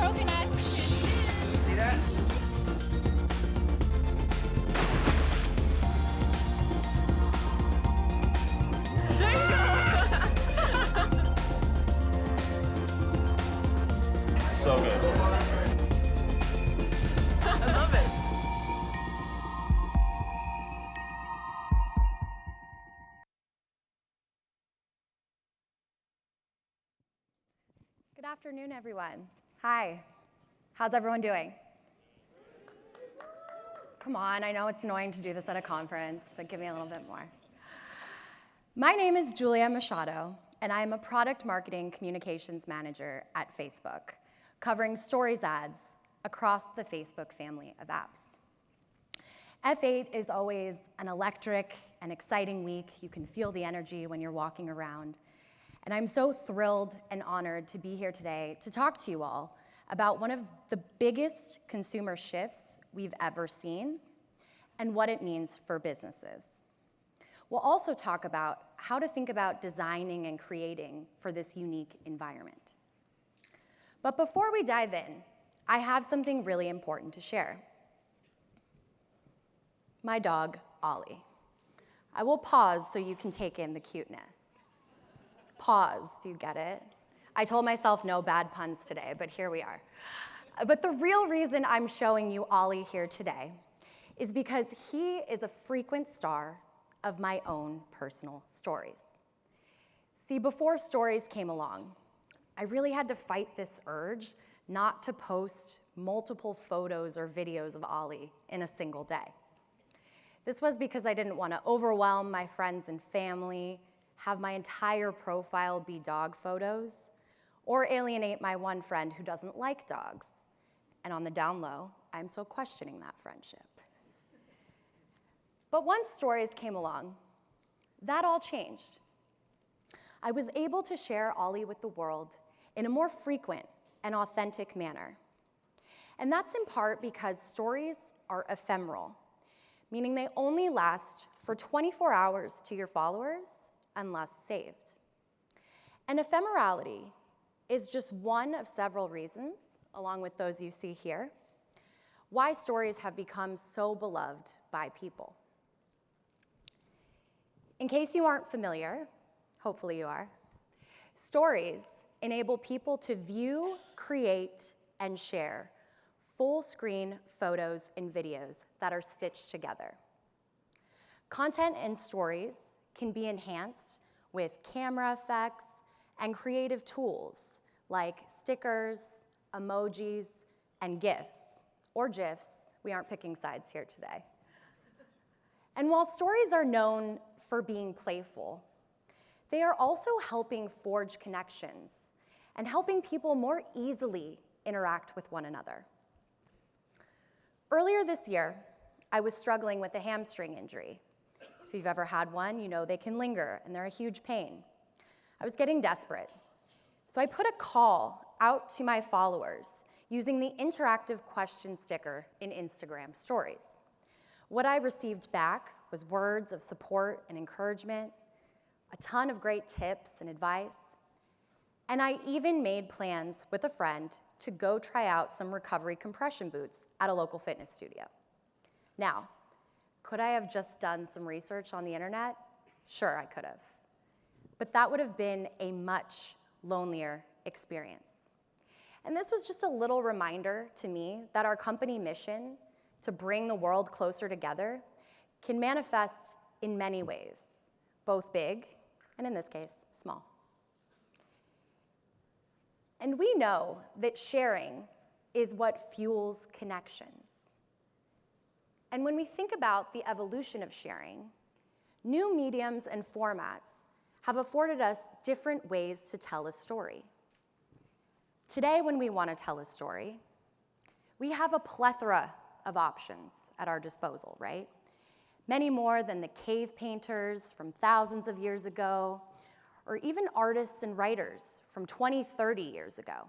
coconut. See that? There you go. So good. I love it. Good afternoon, everyone. Hi. How's everyone doing? Come on, I know it's annoying to do this at a conference, but give me a little bit more. My name is Julia Machado, and I am a product marketing communications manager at Facebook, covering stories ads across the Facebook family of apps. F8 is always an electric and exciting week. You can feel the energy when you're walking around. And I'm so thrilled and honored to be here today to talk to you all about one of the biggest consumer shifts we've ever seen and what it means for businesses. We'll also talk about how to think about designing and creating for this unique environment. But before we dive in, I have something really important to share. My dog, Ollie. I will pause so you can take in the cuteness. Pause, do you get it? I told myself no bad puns today, but here we are. But the real reason I'm showing you Ollie here today is because he is a frequent star of my own personal stories. See, before stories came along, I really had to fight this urge not to post multiple photos or videos of Ollie in a single day. This was because I didn't want to overwhelm my friends and family, have my entire profile be dog photos, or alienate my one friend who doesn't like dogs. And on the down low, I'm still questioning that friendship. But once stories came along, that all changed. I was able to share Ollie with the world in a more frequent and authentic manner. And that's in part because stories are ephemeral, meaning they only last for 24 hours to your followers unless saved. And ephemerality is just one of several reasons, along with those you see here, why stories have become so beloved by people. In case you aren't familiar, hopefully you are, stories enable people to view, create, and share full-screen photos and videos that are stitched together. Content and stories can be enhanced with camera effects and creative tools like stickers, emojis, and GIFs, or GIFs. We aren't picking sides here today. And while stories are known for being playful, they are also helping forge connections and helping people more easily interact with one another. Earlier this year, I was struggling with a hamstring injury. If you've ever had one, you know they can linger and they're a huge pain. I was getting desperate. So I put a call out to my followers using the interactive question sticker in Instagram stories. What I received back was words of support and encouragement, a ton of great tips and advice, and I even made plans with a friend to go try out some recovery compression boots at a local fitness studio. Now, could I have just done some research on the internet? Sure, I could have. But that would have been a much lonelier experience. And this was just a little reminder to me that our company mission to bring the world closer together can manifest in many ways, both big and, in this case, small. And we know that sharing is what fuels connections. And when we think about the evolution of sharing, new mediums and formats have afforded us different ways to tell a story. Today, when we want to tell a story, we have a plethora of options at our disposal, right? Many more than the cave painters from thousands of years ago, or even artists and writers from 20, 30 years ago.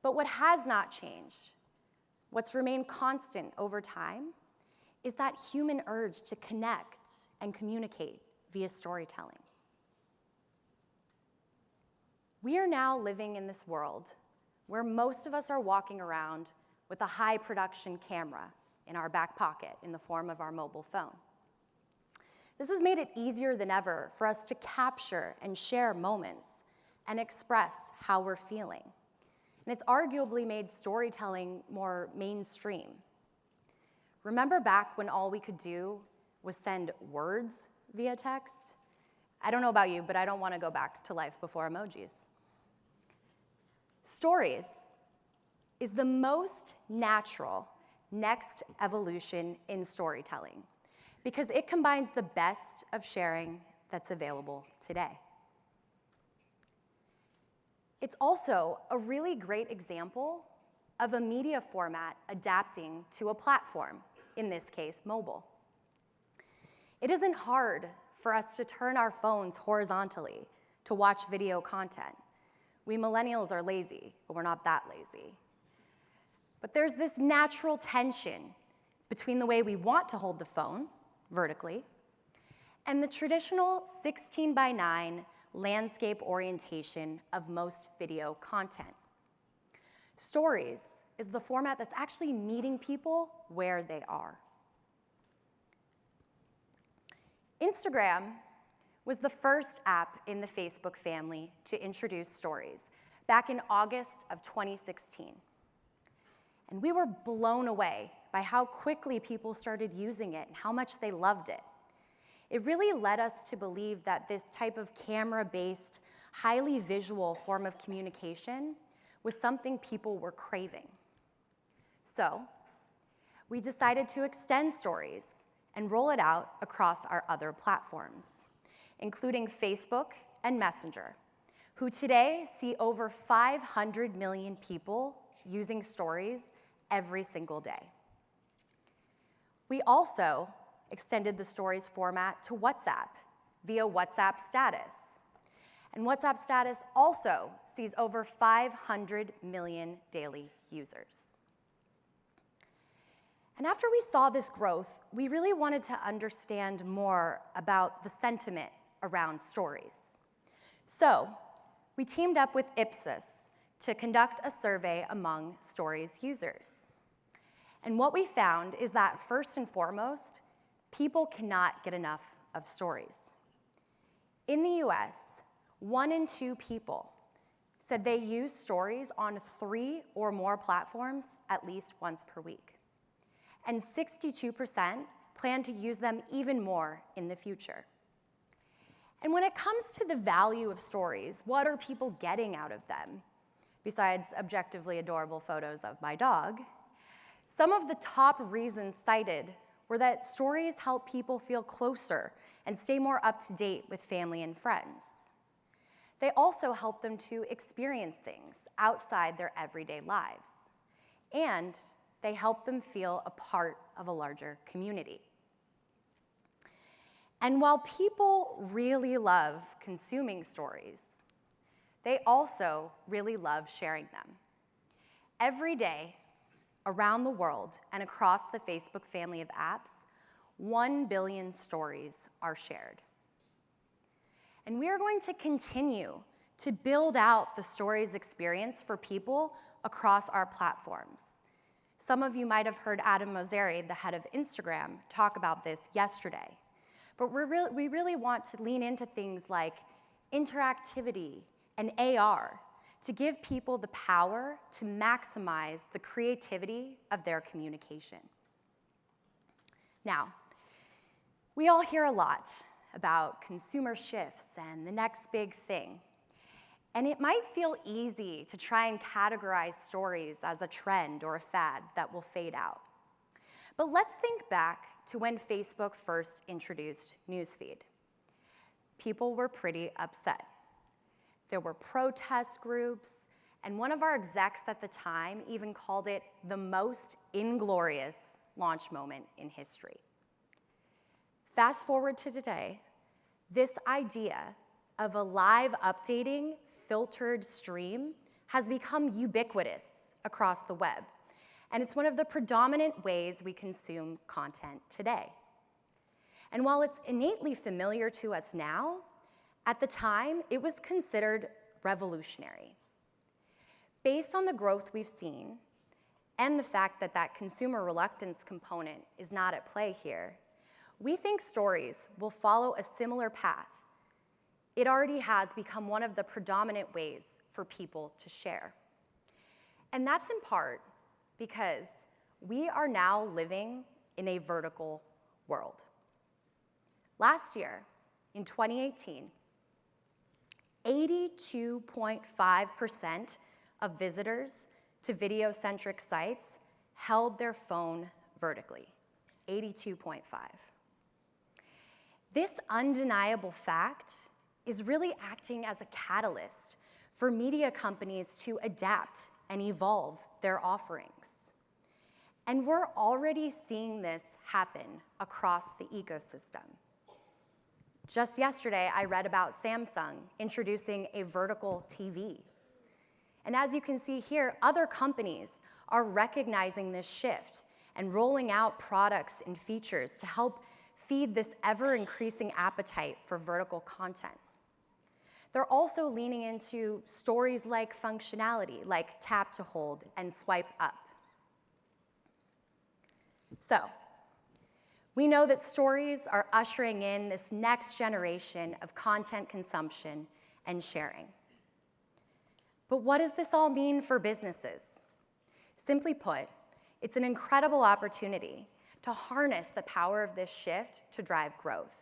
But what has not changed, what's remained constant over time, is that human urge to connect and communicate via storytelling. We are now living in this world where most of us are walking around with a high production camera in our back pocket in the form of our mobile phone. This has made it easier than ever for us to capture and share moments and express how we're feeling. And it's arguably made storytelling more mainstream. Remember back when all we could do was send words via text? I don't know about you, but I don't want to go back to life before emojis. Stories is the most natural next evolution in storytelling because it combines the best of sharing that's available today. It's also a really great example of a media format adapting to a platform, in this case, mobile. It isn't hard for us to turn our phones horizontally to watch video content. We millennials are lazy, but we're not that lazy. But there's this natural tension between the way we want to hold the phone, vertically, and the traditional 16:9 landscape orientation of most video content. Stories is the format that's actually meeting people where they are. Instagram was the first app in the Facebook family to introduce stories back in August of 2016. And we were blown away by how quickly people started using it and how much they loved it. It really led us to believe that this type of camera-based, highly visual form of communication was something people were craving. So we decided to extend stories and roll it out across our other platforms, including Facebook and Messenger, who today see over 500 million people using stories every single day. We also extended the stories format to WhatsApp via WhatsApp Status. And WhatsApp Status also sees over 500 million daily users. And after we saw this growth, we really wanted to understand more about the sentiment around stories. So we teamed up with Ipsos to conduct a survey among stories users. And what we found is that first and foremost, people cannot get enough of stories. In the US, 1 in 2 people said they use stories on 3 or more platforms at least once per week. And 62% plan to use them even more in the future. And when it comes to the value of stories, what are people getting out of them? Besides objectively adorable photos of my dog, some of the top reasons cited were that stories help people feel closer and stay more up to date with family and friends. They also help them to experience things outside their everyday lives. And they help them feel a part of a larger community. And while people really love consuming stories, they also really love sharing them. Every day, around the world and across the Facebook family of apps, 1 billion stories are shared. And we are going to continue to build out the stories experience for people across our platforms. Some of you might have heard Adam Mosseri, the head of Instagram, talk about this yesterday. But we really want to lean into things like interactivity and AR to give people the power to maximize the creativity of their communication. Now, we all hear a lot about consumer shifts and the next big thing. And it might feel easy to try and categorize stories as a trend or a fad that will fade out. But let's think back to when Facebook first introduced Newsfeed. People were pretty upset. There were protest groups, and one of our execs at the time even called it the most inglorious launch moment in history. Fast forward to today, this idea of a live updating, filtered stream has become ubiquitous across the web, and it's one of the predominant ways we consume content today. And while it's innately familiar to us now, at the time, it was considered revolutionary. Based on the growth we've seen, and the fact that that consumer reluctance component is not at play here, we think stories will follow a similar path. It already has become one of the predominant ways for people to share. And that's in part because we are now living in a vertical world. Last year, in 2018, 82.5% of visitors to video-centric sites held their phone vertically, 82.5. This undeniable fact is really acting as a catalyst for media companies to adapt and evolve their offerings. And we're already seeing this happen across the ecosystem. Just yesterday, I read about Samsung introducing a vertical TV. And as you can see here, other companies are recognizing this shift and rolling out products and features to help feed this ever-increasing appetite for vertical content. They're also leaning into stories-like functionality, like tap to hold and swipe up. So, we know that stories are ushering in this next generation of content consumption and sharing. But what does this all mean for businesses? Simply put, it's an incredible opportunity to harness the power of this shift to drive growth.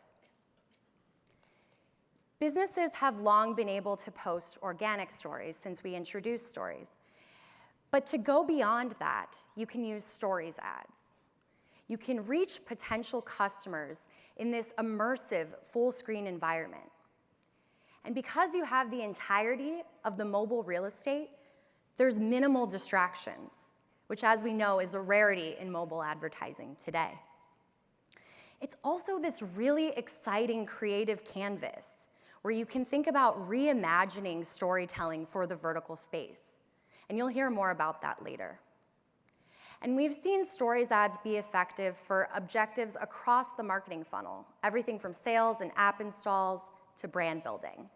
Businesses have long been able to post organic stories since we introduced stories. But to go beyond that, you can use stories ads. You can reach potential customers in this immersive full-screen environment. And because you have the entirety of the mobile real estate, there's minimal distractions, which, as we know, is a rarity in mobile advertising today. It's also this really exciting creative canvas where you can think about reimagining storytelling for the vertical space. And you'll hear more about that later. And we've seen stories ads be effective for objectives across the marketing funnel, everything from sales and app installs to brand building.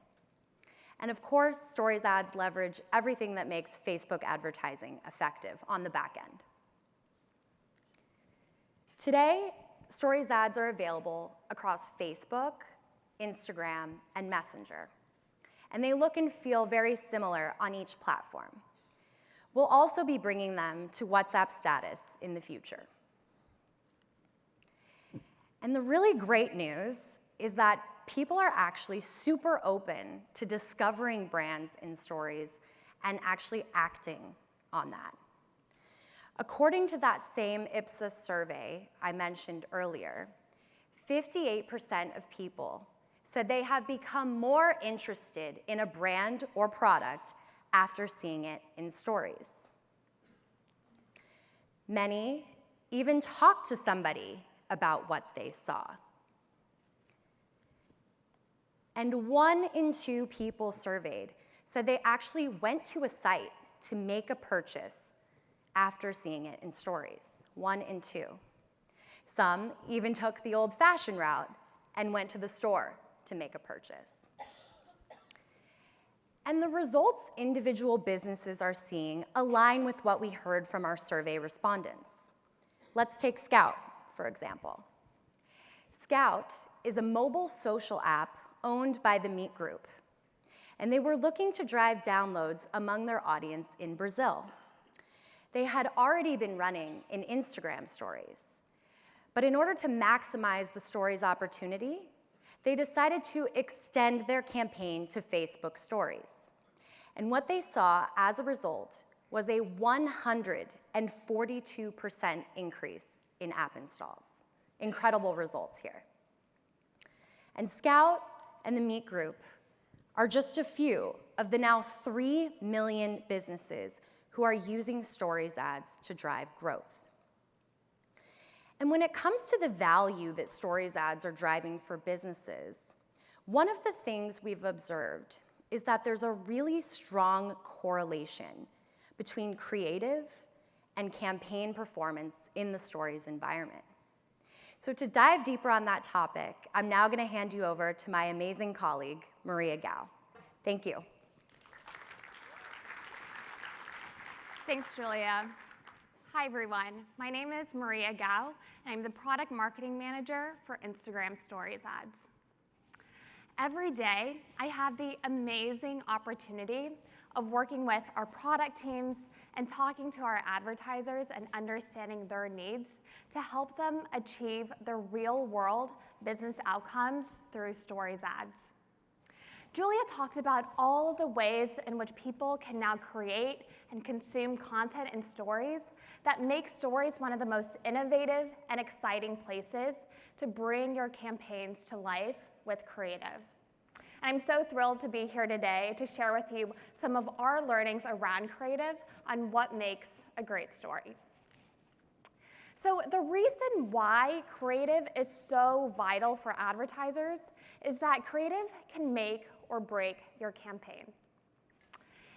And of course, stories ads leverage everything that makes Facebook advertising effective on the back end. Today, stories ads are available across Facebook, Instagram, and Messenger. And they look and feel very similar on each platform. We'll also be bringing them to WhatsApp status in the future. And the really great news is that people are actually super open to discovering brands in stories and actually acting on that. According to that same Ipsos survey I mentioned earlier, 58% of people said they have become more interested in a brand or product after seeing it in stories. Many even talked to somebody about what they saw. And 1 in 2 people surveyed said they actually went to a site to make a purchase after seeing it in stories. 1 in 2. Some even took the old-fashioned route and went to the store to make a purchase. And the results individual businesses are seeing align with what we heard from our survey respondents. Let's take Scout, for example. Scout is a mobile social app owned by the Meet Group, and they were looking to drive downloads among their audience in Brazil. They had already been running in Instagram stories, but in order to maximize the stories opportunity, they decided to extend their campaign to Facebook stories. And what they saw as a result was a 142% increase in app installs. Incredible results here. And Scout and the Meet Group are just a few of the now 3 million businesses who are using stories ads to drive growth. And when it comes to the value that stories ads are driving for businesses, one of the things we've observed is that there's a really strong correlation between creative and campaign performance in the stories environment. So to dive deeper on that topic, I'm now going to hand you over to my amazing colleague, Maria Gao. Thank you. Thanks, Julia. Hi, everyone. My name is Maria Gao, and I'm the Product Marketing Manager for Instagram Stories Ads. Every day, I have the amazing opportunity of working with our product teams and talking to our advertisers and understanding their needs to help them achieve their real-world business outcomes through Stories Ads. Julia talked about all of the ways in which people can now create and consume content in stories that make stories one of the most innovative and exciting places to bring your campaigns to life with creative. And I'm so thrilled to be here today to share with you some of our learnings around creative on what makes a great story. So the reason why creative is so vital for advertisers is that creative can make or break your campaign.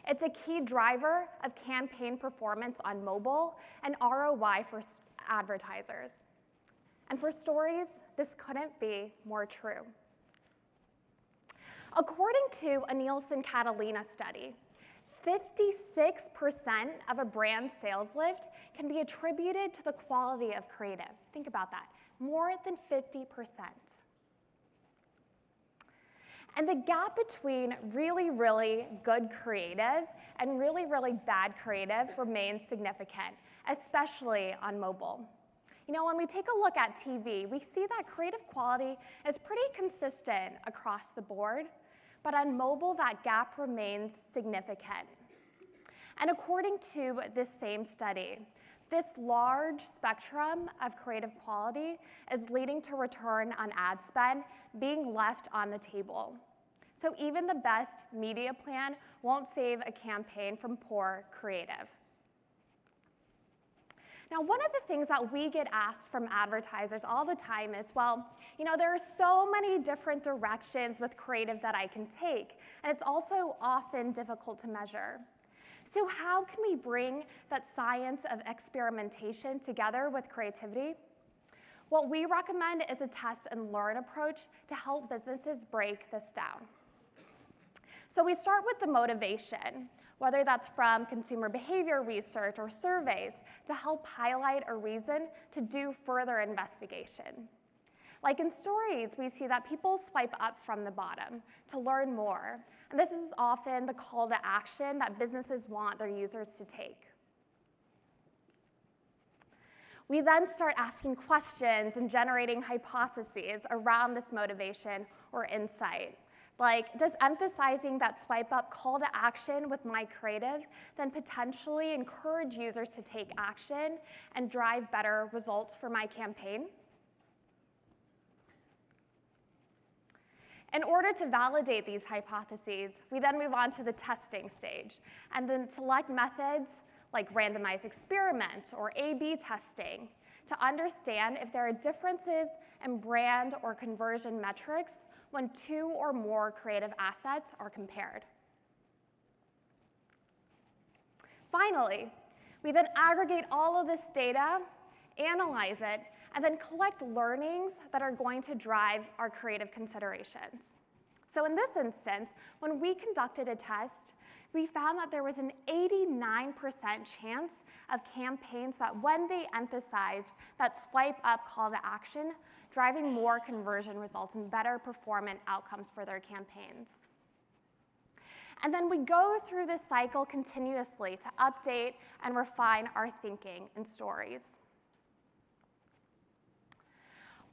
It's a key driver of campaign performance on mobile and ROI for advertisers. And for stories, this couldn't be more true. According to a Nielsen Catalina study, 56% of a brand's sales lift can be attributed to the quality of creative. Think about that, more than 50%. And the gap between really, really good creative and really, really bad creative remains significant, especially on mobile. You know, when we take a look at TV, we see that creative quality is pretty consistent across the board, but on mobile, that gap remains significant. And according to this same study, this large spectrum of creative quality is leading to return on ad spend being left on the table. So even the best media plan won't save a campaign from poor creative. Now, one of the things that we get asked from advertisers all the time is, well, you know, there are so many different directions with creative that I can take, and it's also often difficult to measure. So how can we bring that science of experimentation together with creativity? What we recommend is a test and learn approach to help businesses break this down. So we start with the motivation, whether that's from consumer behavior research or surveys, to help highlight a reason to do further investigation. Like in stories, we see that people swipe up from the bottom to learn more, and this is often the call to action that businesses want their users to take. We then start asking questions and generating hypotheses around this motivation or insight. Like, does emphasizing that swipe up call to action with my creative then potentially encourage users to take action and drive better results for my campaign? In order to validate these hypotheses, we then move on to the testing stage and then select methods like randomized experiment or A/B testing to understand if there are differences in brand or conversion metrics when two or more creative assets are compared. Finally, we then aggregate all of this data, analyze it, and then collect learnings that are going to drive our creative considerations. So in this instance, when we conducted a test, we found that there was an 89% chance of campaigns that when they emphasized that swipe up call to action, driving more conversion results and better performant outcomes for their campaigns. And then we go through this cycle continuously to update and refine our thinking and stories.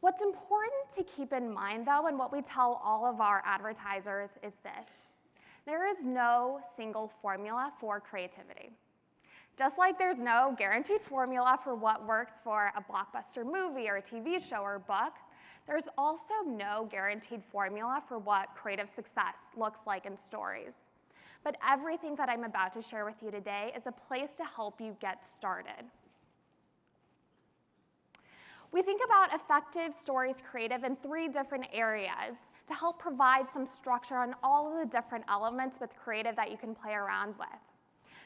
What's important to keep in mind, though, and what we tell all of our advertisers is this: there is no single formula for creativity. Just like there's no guaranteed formula for what works for a blockbuster movie or a TV show or book, there's also no guaranteed formula for what creative success looks like in stories. But everything that I'm about to share with you today is a place to help you get started. We think about effective stories creative in 3 different areas to help provide some structure on all of the different elements with creative that you can play around with.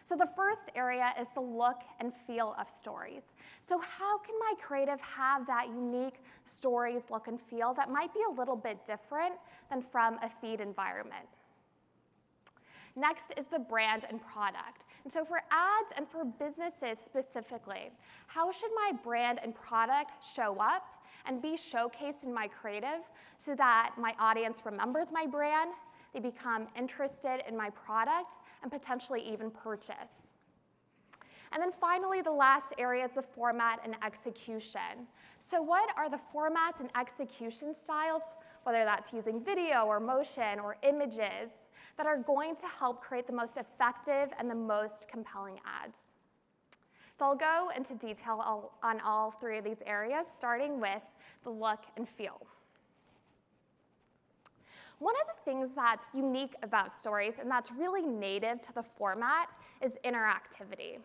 So the first area is the look and feel of stories. So how can my creative have that unique stories look and feel that might be a little bit different than from a feed environment? Next is the brand and product. And so for ads and for businesses specifically, how should my brand and product show up and be showcased in my creative so that my audience remembers my brand, they become interested in my product, and potentially even purchase? And then finally, the last area is the format and execution. So what are the formats and execution styles, whether that's using video or motion or images, that are going to help create the most effective and the most compelling ads? So I'll go into detail on all three of these areas, starting with the look and feel. One of the things that's unique about stories and that's really native to the format is interactivity.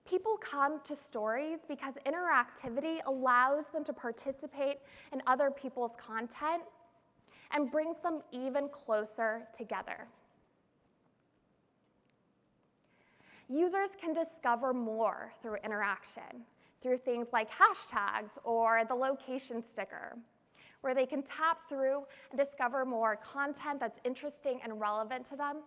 People come to stories because interactivity allows them to participate in other people's content and brings them even closer together. Users can discover more through interaction, through things like hashtags or the location sticker, where they can tap through and discover more content that's interesting and relevant to them.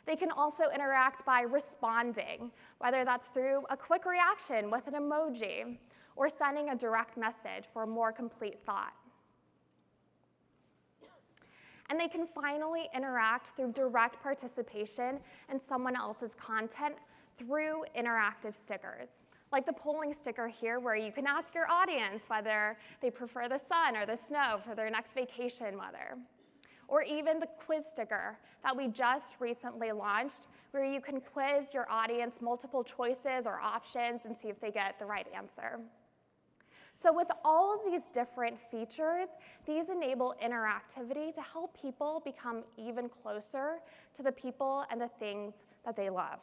They can also interact by responding, whether that's through a quick reaction with an emoji or sending a direct message for a more complete thought. And they can finally interact through direct participation in someone else's content through interactive stickers, like the polling sticker here, where you can ask your audience whether they prefer the sun or the snow for their next vacation weather. Or even the quiz sticker that we just recently launched, where you can quiz your audience multiple choices or options and see if they get the right answer. So with all of these different features, these enable interactivity to help people become even closer to the people and the things that they love.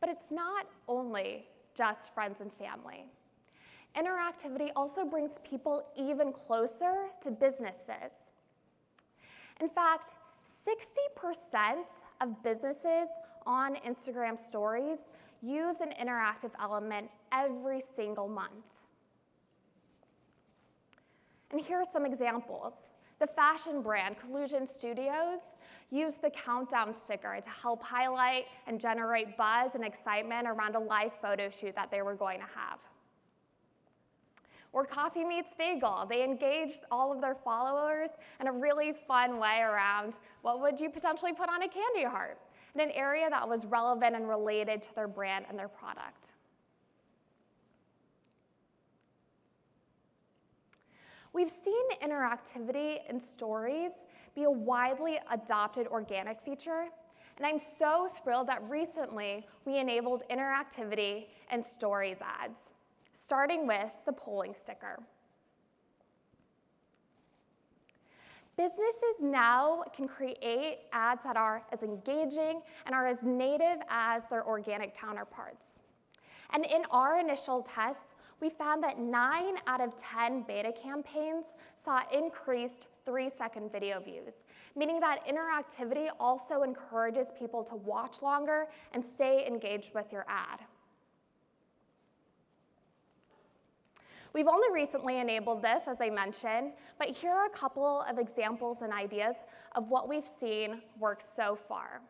But it's not only just friends and family. Interactivity also brings people even closer to businesses. In fact, 60% of businesses on Instagram stories use an interactive element every single month. And here are some examples. The fashion brand Collusion Studios used the countdown sticker to help highlight and generate buzz and excitement around a live photo shoot that they were going to have. Or Coffee Meets Bagel. They engaged all of their followers in a really fun way around what would you potentially put on a candy heart, in an area that was relevant and related to their brand and their product. We've seen interactivity in stories be a widely adopted organic feature, and I'm so thrilled that recently we enabled interactivity in stories ads, starting with the polling sticker. Businesses now can create ads that are as engaging and are as native as their organic counterparts. And in our initial tests, we found that 9 out of 10 beta campaigns saw increased 3-second video views, meaning that interactivity also encourages people to watch longer and stay engaged with your ad. We've only recently enabled this, as I mentioned, but here are a couple of examples and ideas of what we've seen work so far.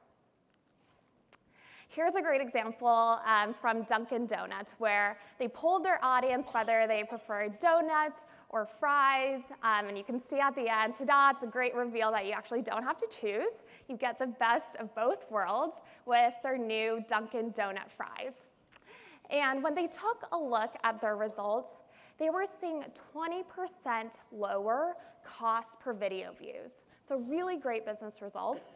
Here's a great example from Dunkin' Donuts, where they polled their audience whether they preferred donuts or fries, and you can see at the end, ta-da, it's a great reveal that you actually don't have to choose. You get the best of both worlds with their new Dunkin' Donut fries. And when they took a look at their results, they were seeing 20% lower cost per video views. So really great business results.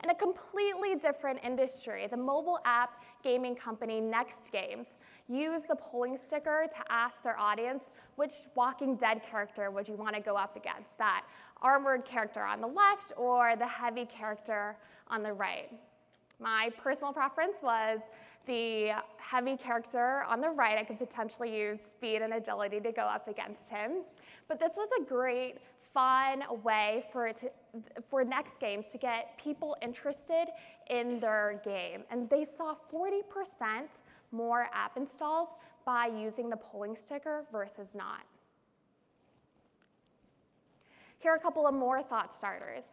In a completely different industry, the mobile app gaming company Next Games used the polling sticker to ask their audience which Walking Dead character would you want to go up against, that armored character on the left or the heavy character on the right. My personal preference was the heavy character on the right. I could potentially use speed and agility to go up against him. But this was a great, fun way for Next Games to get people interested in their game. And they saw 40% more app installs by using the polling sticker versus not. Here are a couple of more thought starters.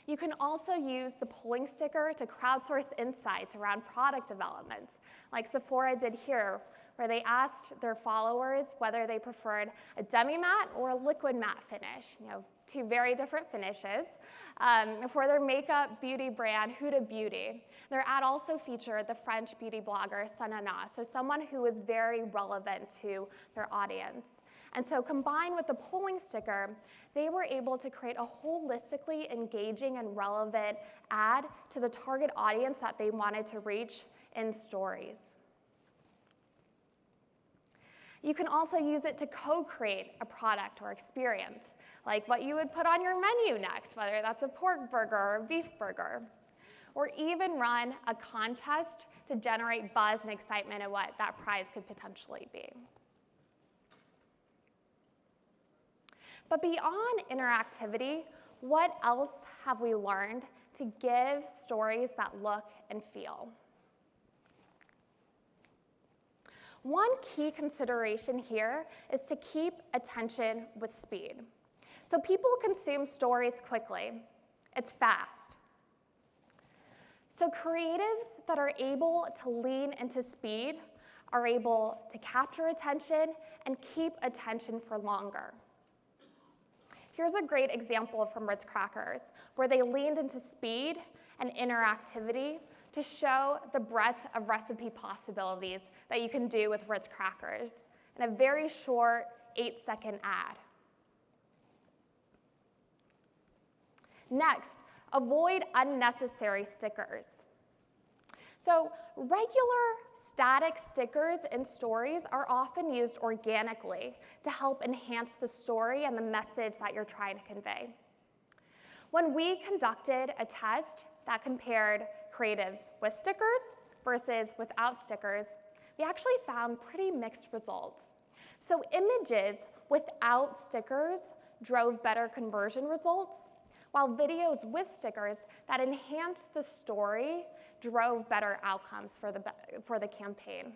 You can also use the polling sticker to crowdsource insights around product development, like Sephora did here, where they asked their followers whether they preferred a demi-matte or a liquid matte finish, two very different finishes, for their makeup beauty brand, Huda Beauty. Their ad also featured the French beauty blogger Sanana, so someone who is very relevant to their audience. And so combined with the polling sticker, they were able to create a holistically engaging and relevant ad to the target audience that they wanted to reach in stories. You can also use it to co-create a product or experience, like what you would put on your menu next, whether that's a pork burger or a beef burger, or even run a contest to generate buzz and excitement at what that prize could potentially be. But beyond interactivity, what else have we learned to give stories that look and feel? One key consideration here is to keep attention with speed. So people consume stories quickly. It's fast. So creatives that are able to lean into speed are able to capture attention and keep attention for longer. Here's a great example from Ritz Crackers, where they leaned into speed and interactivity to show the breadth of recipe possibilities that you can do with Ritz Crackers in a very short 8-second ad. Next, avoid unnecessary stickers. So regular static stickers in stories are often used organically to help enhance the story and the message that you're trying to convey. When we conducted a test that compared creatives with stickers versus without stickers, we actually found pretty mixed results. So images without stickers drove better conversion results, while videos with stickers that enhanced the story drove better outcomes for the campaign.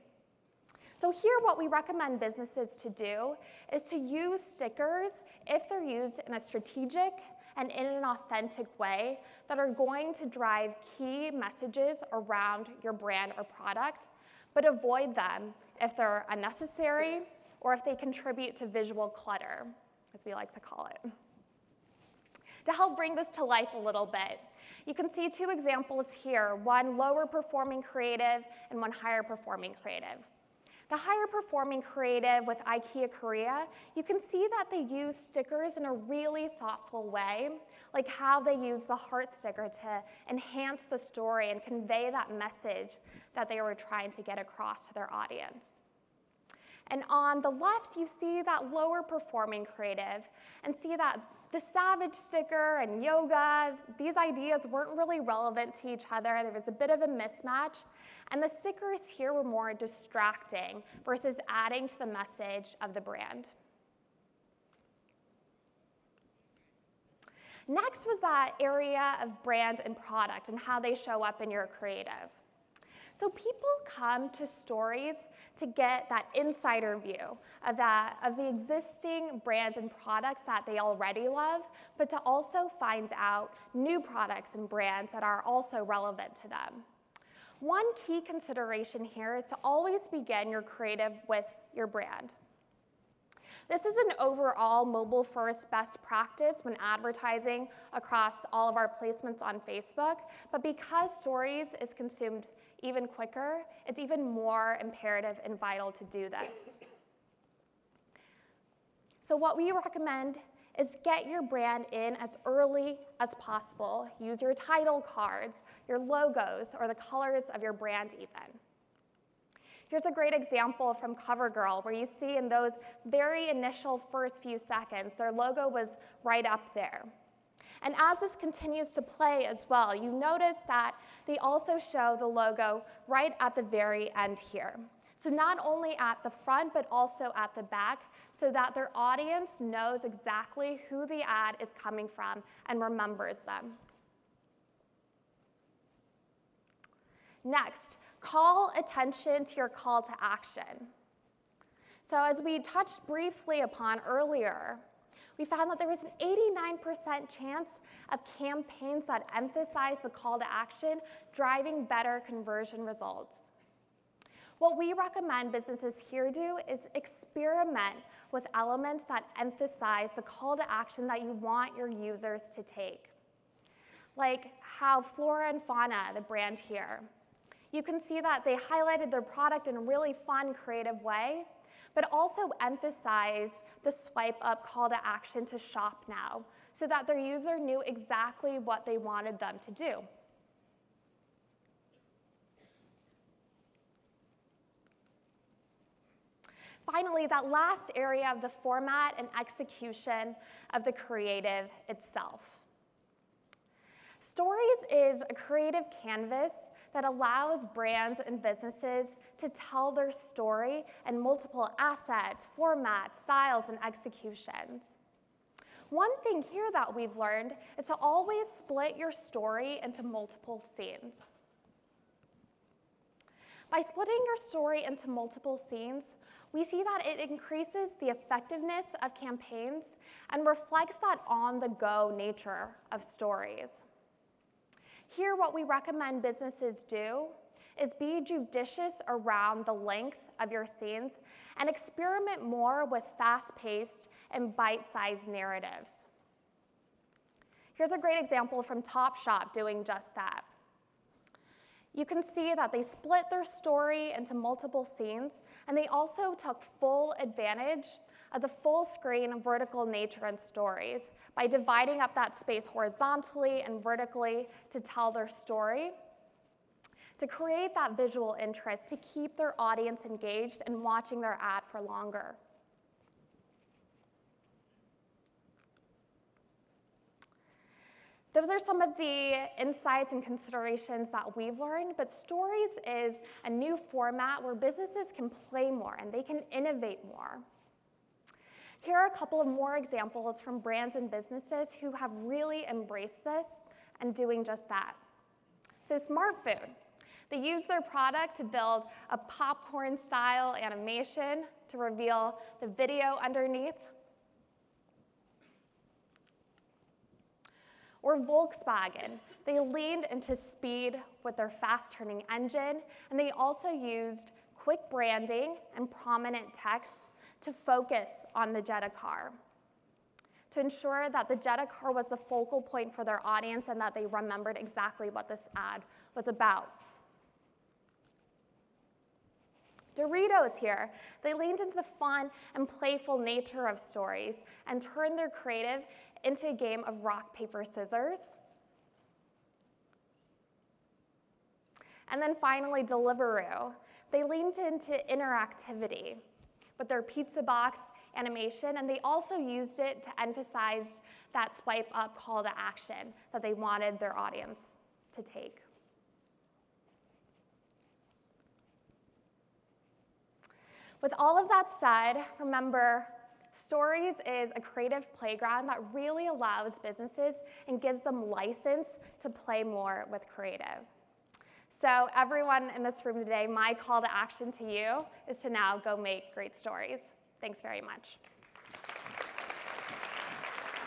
So here what we recommend businesses to do is to use stickers if they're used in a strategic and in an authentic way that are going to drive key messages around your brand or product, but avoid them if they're unnecessary or if they contribute to visual clutter, as we like to call it. To help bring this to life a little bit, you can see two examples here, one lower performing creative and one higher performing creative. The higher performing creative with IKEA Korea, you can see that they use stickers in a really thoughtful way, like how they use the heart sticker to enhance the story and convey that message that they were trying to get across to their audience. And on the left, you see that lower performing creative and see that the savage sticker and yoga, these ideas weren't really relevant to each other. There was a bit of a mismatch. And the stickers here were more distracting versus adding to the message of the brand. Next was that area of brand and product and how they show up in your creative. So people come to stories to get that insider view of the existing brands and products that they already love, but to also find out new products and brands that are also relevant to them. One key consideration here is to always begin your creative with your brand. This is an overall mobile-first best practice when advertising across all of our placements on Facebook, but because stories is consumed even quicker, it's even more imperative and vital to do this. So what we recommend is get your brand in as early as possible. Use your title cards, your logos, or the colors of your brand even. Here's a great example from CoverGirl where you see in those very initial first few seconds, their logo was right up there. And as this continues to play as well, you notice that they also show the logo right at the very end here. So not only at the front, but also at the back, so that their audience knows exactly who the ad is coming from and remembers them. Next, call attention to your call to action. So as we touched briefly upon earlier, we found that there was an 89% chance of campaigns that emphasize the call to action driving better conversion results. What we recommend businesses here do is experiment with elements that emphasize the call to action that you want your users to take. Like how Flora and Fauna, the brand here, you can see that they highlighted their product in a really fun, creative way, but also emphasized the swipe up call to action to shop now, so that their user knew exactly what they wanted them to do. Finally, that last area of the format and execution of the creative itself. Stories is a creative canvas that allows brands and businesses to tell their story in multiple assets, formats, styles, and executions. One thing here that we've learned is to always split your story into multiple scenes. By splitting your story into multiple scenes, we see that it increases the effectiveness of campaigns and reflects that on-the-go nature of stories. Here, what we recommend businesses do is be judicious around the length of your scenes and experiment more with fast-paced and bite-sized narratives. Here's a great example from Topshop doing just that. You can see that they split their story into multiple scenes, and they also took full advantage of the full screen vertical nature in stories by dividing up that space horizontally and vertically to tell their story, to create that visual interest, to keep their audience engaged and watching their ad for longer. Those are some of the insights and considerations that we've learned, but stories is a new format where businesses can play more and they can innovate more. Here are a couple of more examples from brands and businesses who have really embraced this and doing just that. So Smart Food, they use their product to build a popcorn-style animation to reveal the video underneath. Or Volkswagen, they leaned into speed with their fast-turning engine, and they also used quick branding and prominent text to focus on the Jetta car, to ensure that the Jetta car was the focal point for their audience and that they remembered exactly what this ad was about. Doritos here, they leaned into the fun and playful nature of stories and turned their creative into a game of rock, paper, scissors. And then finally, Deliveroo. They leaned into interactivity with their pizza box animation, and they also used it to emphasize that swipe up call to action that they wanted their audience to take. With all of that said, remember, stories is a creative playground that really allows businesses and gives them license to play more with creative. So everyone in this room today, my call to action to you is to now go make great stories. Thanks very much.